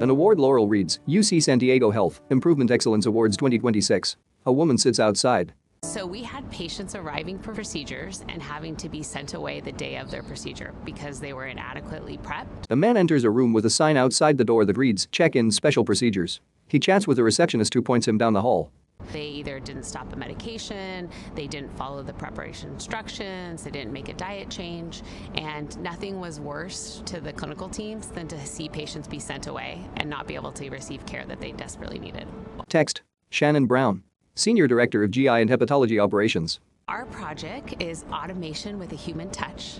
An award laurel reads, UC San Diego Health Improvement Excellence Awards 2026. A woman sits outside. So we had patients arriving for procedures and having to be sent away the day of their procedure because they were inadequately prepped. A man enters a room with a sign outside the door that reads, check-in special procedures. He chats with a receptionist who points him down the hall. They either didn't stop a medication, they didn't follow the preparation instructions, they didn't make a diet change, and nothing was worse to the clinical teams than to see patients be sent away and not be able to receive care that they desperately needed. Text, Shannon Brown, Senior Director of GI and Hepatology Operations. Our project is automation with a human touch,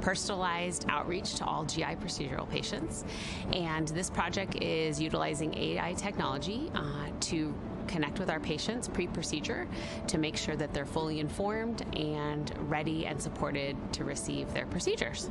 personalized outreach to all GI procedural patients. And this project is utilizing AI technology to connect with our patients pre-procedure to make sure that they're fully informed and ready and supported to receive their procedures.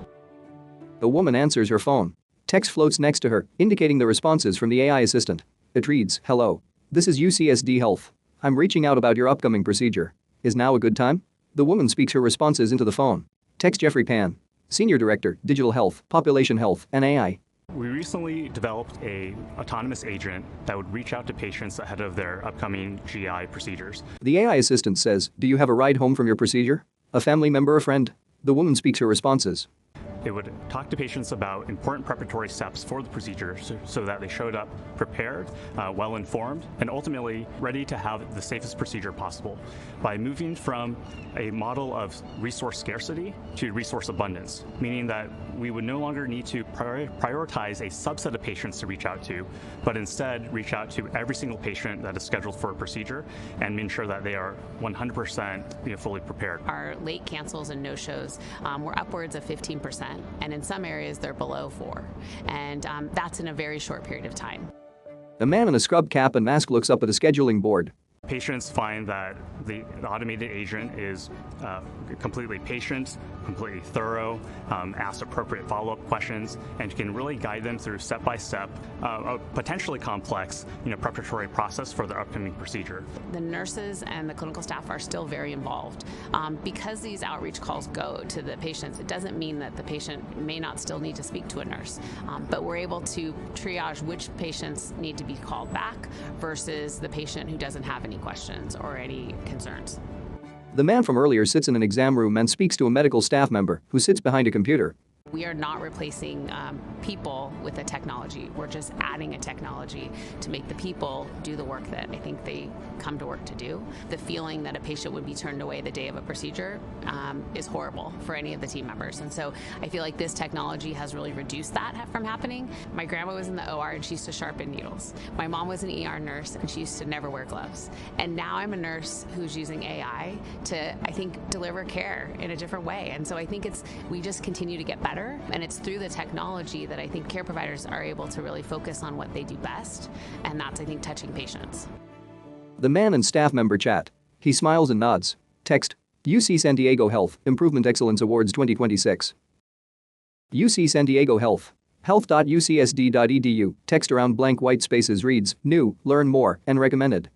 The woman answers her phone. Text floats next to her, indicating the responses from the AI assistant. It reads, hello. This is UCSD Health. I'm reaching out about your upcoming procedure. Is now a good time? The woman speaks her responses into the phone. Text Jeffrey Pan, Senior Director, Digital Health, Population Health, and AI. We recently developed an autonomous agent that would reach out to patients ahead of their upcoming GI procedures. The AI assistant says, do you have a ride home from your procedure? A family member or friend? The woman speaks her responses. It would talk to patients about important preparatory steps for the procedure so that they showed up prepared, well-informed, and ultimately ready to have the safest procedure possible by moving from a model of resource scarcity to resource abundance, meaning that we would no longer need to prioritize a subset of patients to reach out to, but instead reach out to every single patient that is scheduled for a procedure and ensure that they are 100% fully prepared. Our late cancels and no-shows were upwards of 15%. And in some areas they're below 4, and that's in a very short period of time. A man in a scrub cap and mask looks up at a scheduling board. Patients find that the automated agent is completely patient, completely thorough, asks appropriate follow-up questions, and can really guide them through step-by-step, a potentially complex preparatory process for their upcoming procedure. The nurses and the clinical staff are still very involved. Because these outreach calls go to the patients, it doesn't mean that the patient may not still need to speak to a nurse, but we're able to triage which patients need to be called back versus the patient who doesn't have any questions or any concerns. The man from earlier sits in an exam room and speaks to a medical staff member who sits behind a computer. We are not replacing people with a technology. We're just adding a technology to make the people do the work that I think they come to work to do. The feeling that a patient would be turned away the day of a procedure is horrible for any of the team members. And so I feel like this technology has really reduced that from happening. My grandma was in the OR and she used to sharpen needles. My mom was an ER nurse and she used to never wear gloves. And now I'm a nurse who's using AI to, I think, deliver care in a different way. And so I think we just continue to get better. And it's through the technology that I think care providers are able to really focus on what they do best, and that's, I think, touching patients. The man and staff member chat. He smiles and nods. Text, UC San Diego Health Improvement Excellence Awards 2026. UC San Diego Health. Health.ucsd.edu. Text around blank white spaces reads, new, learn more, and recommended.